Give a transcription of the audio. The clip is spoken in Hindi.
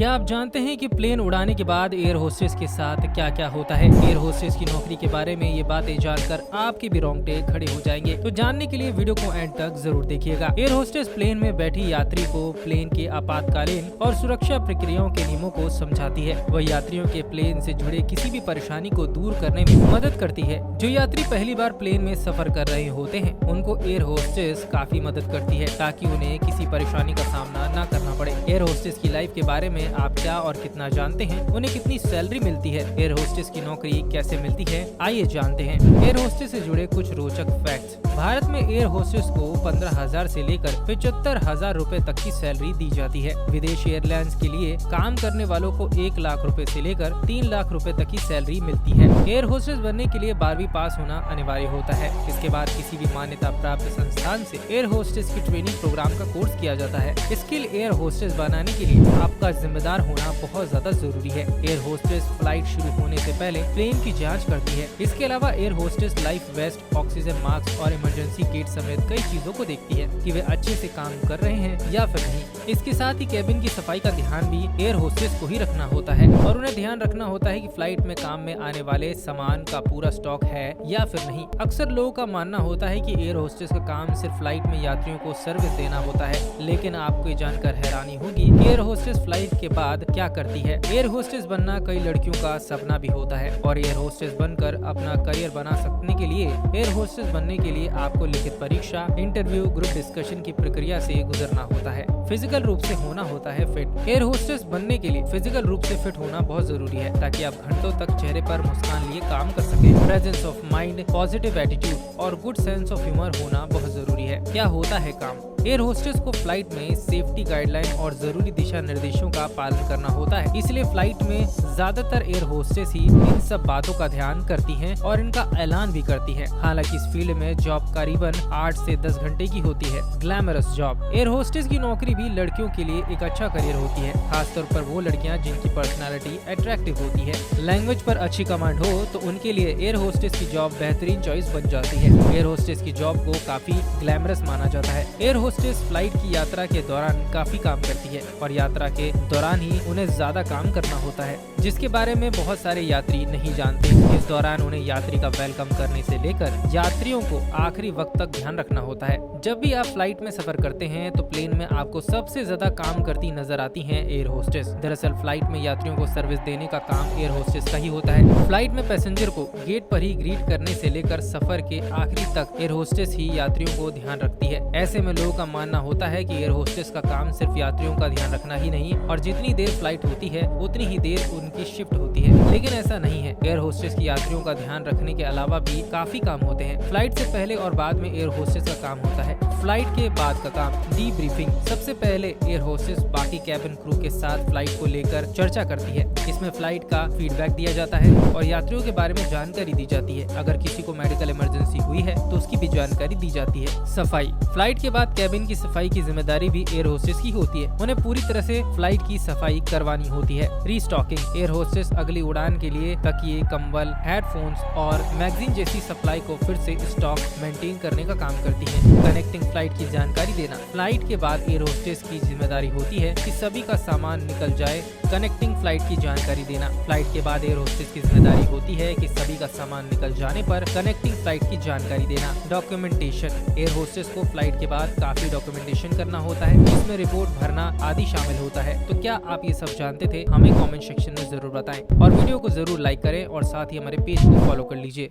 क्या आप जानते हैं कि प्लेन उड़ाने के बाद एयर होस्टेस के साथ क्या क्या होता है? एयर होस्टेस की नौकरी के बारे में ये बातें जानकर आपके भी रोंगटे खड़े हो जाएंगे। तो जानने के लिए वीडियो को एंड तक जरूर देखिएगा। एयर होस्टेस प्लेन में बैठी यात्री को प्लेन के आपातकालीन और सुरक्षा प्रक्रियाओं के नियमों को समझाती है। वह यात्रियों के प्लेन से जुड़े किसी भी परेशानी को दूर करने में मदद करती है। जो यात्री पहली बार प्लेन में सफर कर रहे होते हैं, उनको एयर होस्टेस काफी मदद करती है ताकि उन्हें किसी परेशानी का सामना न करना पड़े। एयर होस्टेस की लाइफ के बारे में आप क्या और कितना जानते हैं? उन्हें कितनी सैलरी मिलती है? एयर होस्टेस की नौकरी कैसे मिलती है? आइए जानते हैं। एयर होस्टेस से जुड़े कुछ रोचक फैक्ट्स। भारत में एयर होस्टेस को 15,000 से लेकर 75,000 रूपए तक की सैलरी दी जाती है। विदेशी एयरलाइंस के लिए काम करने वालों को 1 लाख रूपए से लेकर 3 लाख रूपए तक की सैलरी मिलती है। एयर होस्टेस बनने के लिए 12वीं पास होना अनिवार्य होता है। इसके बाद किसी भी मान्यता प्राप्त संस्थान से एयर होस्टेस की ट्रेनिंग प्रोग्राम का कोर्स किया जाता है। स्किल एयर होस्टेस बनाने के लिए आपका जिम्मेदार होना बहुत ज्यादा जरूरी है। एयर होस्टेस फ्लाइट शुरू होने से पहले प्लेन की जांच करती है। इसके अलावा air hostess life vest, oxygen mask और इमरजेंसी किट समेत कई चीजों को देखती है कि वे अच्छे से काम कर रहे हैं या फिर नहीं। इसके साथ ही केबिन की सफाई का ध्यान भी एयर होस्टेस को ही रखना होता है और उन्हें ध्यान रखना होता है कि फ्लाइट में काम में आने वाले सामान का पूरा स्टॉक है या फिर नहीं। अक्सर लोगों का मानना होता है कि एयर होस्टेस का काम सिर्फ फ्लाइट में यात्रियों को सर्विस देना होता है, लेकिन आपको ये जानकर हैरानी होगी कि एयर होस्टेस फ्लाइट के बाद क्या करती है। एयर होस्टेस बनना कई लड़कियों का सपना भी होता है और एयर होस्टेस बनकर अपना करियर बना सकने के लिए एयर होस्टेस बनने के लिए आपको लिखित परीक्षा, इंटरव्यू, ग्रुप डिस्कशन की प्रक्रिया से गुजरना होता है। फिजिकल रूप से होना होता है फिट। एयर होस्टेस बनने के लिए फिजिकल रूप से फिट होना बहुत जरूरी है ताकि आप घंटों तक चेहरे पर मुस्कान लिए काम कर सके। Presence of mind, positive attitude और गुड सेंस ऑफ ह्यूमर होना बहुत जरूरी है। क्या होता है काम? एयर होस्टेस को फ्लाइट में सेफ्टी गाइडलाइन और जरूरी दिशा निर्देशों का पालन करना होता है, इसलिए फ्लाइट में ज्यादातर एयर होस्टेस ही इन सब बातों का ध्यान करती हैं और इनका ऐलान भी करती हैं। हालांकि इस फील्ड में जॉब करीबन 8 से 10 घंटे की होती है। Glamorous job. एयर होस्टेस की नौकरी भी लड़कियों के लिए एक अच्छा करियर होती है, खासतौर पर वो लड़कियां जिनकी पर्सनालिटी अट्रैक्टिव होती है। लैंग्वेज पर अच्छी कमांड हो तो उनके लिए एयर होस्टेस की जॉब बेहतरीन चॉइस बन जाती है। एयर होस्टेस की जॉब को काफी ग्लैमरस माना जाता है। एयर होस्टेस फ्लाइट की यात्रा के दौरान काफी काम करती है और यात्रा के दौरान ही उन्हें ज्यादा काम करना होता है, जिसके बारे में बहुत सारे यात्री नहीं जानते। इस दौरान उन्हें यात्री का वेलकम करने से लेकर यात्रियों को आखिरी वक्त तक ध्यान रखना होता है। जब भी आप फ्लाइट में सफर करते हैं तो प्लेन में आपको सबसे ज्यादा काम करती नजर आती हैं एयर होस्टेस। दरअसल फ्लाइट में यात्रियों को सर्विस देने का काम एयर होस्टेस का ही होता है। फ्लाइट में पैसेंजर को गेट पर ही ग्रीट करने से लेकर सफर के आखिरी तक एयर होस्टेस ही यात्रियों को ध्यान रखती है। ऐसे में लोगों का मानना होता है कि एयर होस्टेस का काम सिर्फ यात्रियों का ध्यान रखना ही नहीं और जितनी देर फ्लाइट होती है उतनी ही देर उनकी शिफ्ट होती है, लेकिन ऐसा नहीं है। एयर होस्टेस की यात्रियों का ध्यान रखने के अलावा भी काफी काम होते हैं। फ्लाइट से पहले और बाद में एयर होस्टेस का काम होता है। फ्लाइट के बाद का काम डीब्रीफिंग। सबसे पहले एयर होस्टेस बाकी कैबिन क्रू के साथ फ्लाइट को लेकर चर्चा करती है। इसमें फ्लाइट का फीडबैक दिया जाता है और यात्रियों के बारे में जानकारी दी जाती है। अगर किसी को मेडिकल इमरजेंसी हुई है तो उसकी भी जानकारी दी जाती है। सफाई। फ्लाइट के बाद कैबिन की सफाई की जिम्मेदारी भी एयर होस्टेस की होती है। उन्हें पूरी तरह से फ्लाइट की सफाई करवानी होती है। रीस्टॉकिंग। एयर होस्टेस अगली उड़ान के लिए तकिए, कंबल, हेडफोन्स और मैगजीन जैसी सप्लाई को फिर से स्टॉक मेंटेन करने का काम करती है। कनेक्टिंग फ्लाइट की जानकारी देना। फ्लाइट के बाद एयर होस्टेस की जिम्मेदारी होती है कि सभी का सामान निकल जाए। कनेक्टिंग फ्लाइट की जानकारी देना। फ्लाइट के बाद एयर होस्टेस की जिम्मेदारी होती है कि सभी का सामान निकल जाने पर कनेक्टिंग फ्लाइट की जानकारी देना। डॉक्यूमेंटेशन। एयर होस्टेस को फ्लाइट के बाद काफी डॉक्यूमेंटेशन करना होता है, जिसमें रिपोर्ट भरना आदि शामिल होता है। तो क्या आप ये सब जानते थे? हमें कमेंट सेक्शन में जरूर बताएं और वीडियो को जरूर लाइक करें और साथ ही हमारे पेज को फॉलो कर लीजिए।